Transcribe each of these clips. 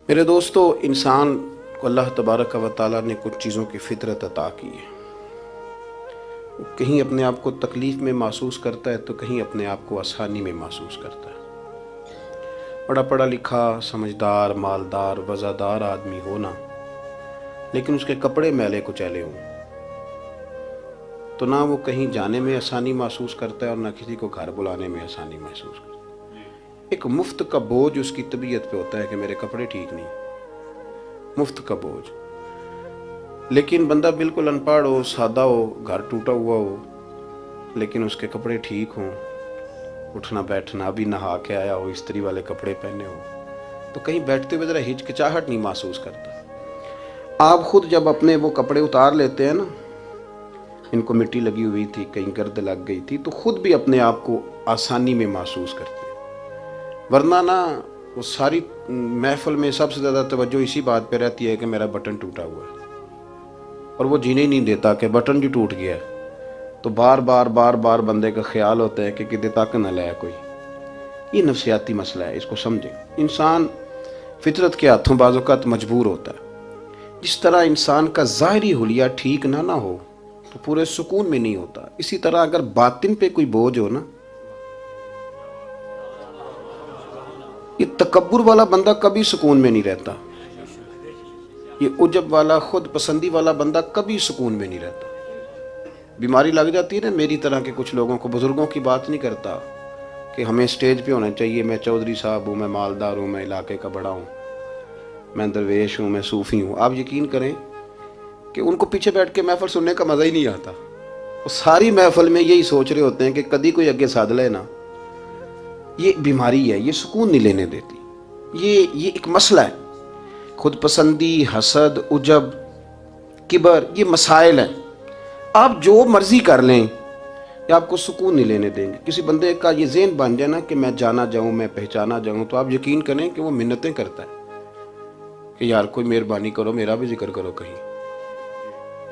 میرے دوستو، انسان کو اللہ تبارک و تعالیٰ نے کچھ چیزوں کی فطرت عطا کی ہے۔ وہ کہیں اپنے آپ کو تکلیف میں محسوس کرتا ہے تو کہیں اپنے آپ کو آسانی میں محسوس کرتا ہے۔ بڑا پڑھا لکھا، سمجھدار، مالدار، وزادار آدمی ہونا، لیکن اس کے کپڑے میلے کچیلے ہوں تو نہ وہ کہیں جانے میں آسانی محسوس کرتا ہے اور نہ کسی کو گھر بلانے میں آسانی محسوس کرتا ہے۔ ایک مفت کا بوجھ اس کی طبیعت پہ ہوتا ہے کہ میرے کپڑے ٹھیک نہیں، مفت کا بوجھ۔ لیکن بندہ بالکل ان پڑھ ہو، سادہ ہو، گھر ٹوٹا ہوا ہو، لیکن اس کے کپڑے ٹھیک ہوں، اٹھنا بیٹھنا بھی نہا کے آیا ہو، استری والے کپڑے پہنے ہو، تو کہیں بیٹھتے ہوئے ذرا ہچکچاہٹ نہیں محسوس کرتا۔ آپ خود جب اپنے وہ کپڑے اتار لیتے ہیں نا، ان کو مٹی لگی ہوئی تھی، کہیں گرد لگ گئی تھی، تو خود بھی اپنے آپ کو آسانی میں محسوس کرتے ہیں۔ ورنہ نا وہ ساری محفل میں سب سے زیادہ توجہ اسی بات پہ رہتی ہے کہ میرا بٹن ٹوٹا ہوا ہے، اور وہ جینے نہیں دیتا کہ بٹن جو ٹوٹ گیا ہے، تو بار بار بندے کا خیال ہوتا ہے کہ کدے تک نہ لائے کوئی۔ یہ نفسیاتی مسئلہ ہے، اس کو سمجھیں۔ انسان فطرت کے ہاتھوں بعض اوقات مجبور ہوتا ہے۔ جس طرح انسان کا ظاہری حلیہ ٹھیک نہ ہو تو پورے سکون میں نہیں ہوتا، اسی طرح اگر باطن پہ کوئی بوجھ ہو نا، یہ تکبر والا بندہ کبھی سکون میں نہیں رہتا، یہ عجب والا، خود پسندی والا بندہ کبھی سکون میں نہیں رہتا۔ بیماری لگ جاتی ہے نا میری طرح کے کچھ لوگوں کو، بزرگوں کی بات نہیں کرتا کہ ہمیں سٹیج پہ ہونا چاہیے، میں چودھری صاحب ہوں، میں مالدار ہوں، میں علاقے کا بڑا ہوں، میں درویش ہوں، میں صوفی ہوں۔ آپ یقین کریں کہ ان کو پیچھے بیٹھ کے محفل سننے کا مزہ ہی نہیں آتا، وہ ساری محفل میں یہی سوچ رہے ہوتے ہیں کہ کدی کوئی اگے ساتھ لے نا۔ یہ بیماری ہے، یہ سکون نہیں لینے دیتی، یہ ایک مسئلہ ہے۔ خود پسندی، حسد، عجب، کبر، یہ مسائل ہیں۔ آپ جو مرضی کر لیں، یہ آپ کو سکون نہیں لینے دیں گے۔ کسی بندے کا یہ ذہن بن جائے نا کہ میں جانا جاؤں، میں پہچانا جاؤں، تو آپ یقین کریں کہ وہ منتیں کرتا ہے کہ یار کوئی مہربانی کرو، میرا بھی ذکر کرو کہیں۔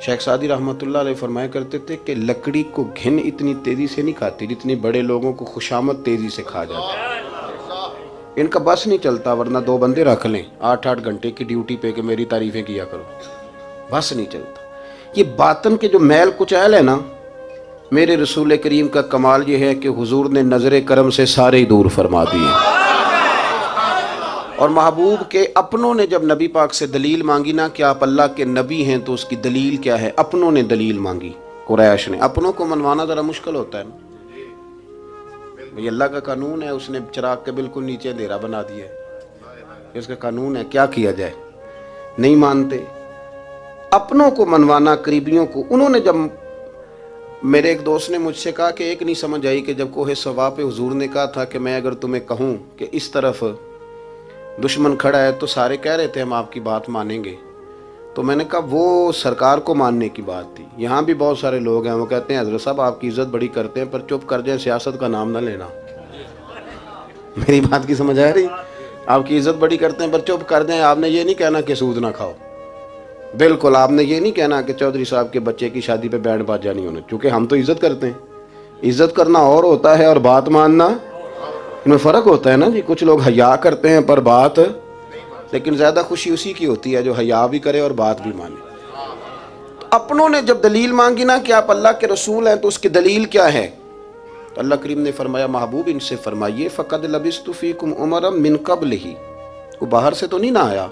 شیخ سعدی رحمۃ اللہ علیہ فرمایا کرتے تھے کہ لکڑی کو گھن اتنی تیزی سے نہیں کھاتی جتنی بڑے لوگوں کو خوشامد تیزی سے کھا جاتا ہے۔ ان کا بس نہیں چلتا، ورنہ 2 بندے رکھ لیں 8 گھنٹے کی ڈیوٹی پہ کہ میری تعریفیں کیا کرو، بس نہیں چلتا۔ یہ باطن کے جو میل کچیل ہے نا، میرے رسول کریم کا کمال یہ ہے کہ حضور نے نظر کرم سے سارے ہی دور فرما دیے۔ اور محبوب کے اپنوں نے جب نبی پاک سے دلیل مانگی نا کہ آپ اللہ کے نبی ہیں تو اس کی دلیل کیا ہے، اپنوں نے دلیل مانگی، قریش نے۔ اپنوں کو منوانا ذرا مشکل ہوتا ہے نا، یہ اللہ کا قانون ہے، اس نے چراغ کے بالکل نیچے اندھیرا بنا دیا ہے، اس کا قانون ہے، کیا کیا جائے، نہیں مانتے۔ اپنوں کو منوانا، قریبیوں کو۔ انہوں نے جب، میرے ایک دوست نے مجھ سے کہا کہ ایک نہیں سمجھ آئی کہ جب کوہ صفا پہ حضور نے کہا تھا کہ میں اگر تمہیں کہوں کہ اس طرف دشمن کھڑا ہے تو سارے کہہ رہے تھے ہم آپ کی بات مانیں گے، تو میں نے کہا وہ سرکار کو ماننے کی بات تھی۔ یہاں بھی بہت سارے لوگ ہیں وہ کہتے ہیں حضرت صاحب آپ کی عزت بڑی کرتے ہیں پر چپ کر جائیں، سیاست کا نام نہ لینا۔ میری بات کی سمجھ آ رہی؟ آپ کی عزت بڑی کرتے ہیں پر چپ کر جائیں۔ آپ نے یہ نہیں کہنا کہ سود نہ کھاؤ، بالکل آپ نے یہ نہیں کہنا کہ چودھری صاحب کے بچے کی شادی پہ بینڈ باجا نہیں ہونا، کیونکہ ہم تو عزت کرتے ہیں۔ عزت کرنا اور ہوتا ہے اور بات ماننا، ان میں فرق ہوتا ہے نا جی۔ کچھ لوگ حیا کرتے ہیں پر بات، لیکن زیادہ خوشی اسی کی ہوتی ہے جو حیا بھی کرے اور بات بھی مانے۔ اپنوں نے جب دلیل مانگی نا کہ آپ اللہ کے رسول ہیں تو اس کی دلیل کیا ہے، تو اللہ کریم نے فرمایا محبوب ان سے فرمائیے فقد لبثت فیکم عمرا من قبلہ، وہ باہر سے تو نہیں نہ آیا،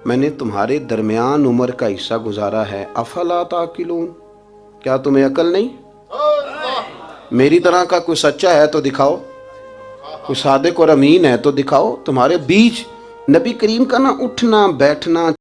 میں نے تمہارے درمیان عمر کا حصہ گزارا ہے، افلا تعقلون، کیا تمہیں عقل نہیں؟ میری طرح کا کوئی سچا ہے تو دکھاؤ، کوئی صادق اور امین ہے تو دکھاؤ۔ تمہارے بیچ نبی کریم کا نہ اٹھنا بیٹھنا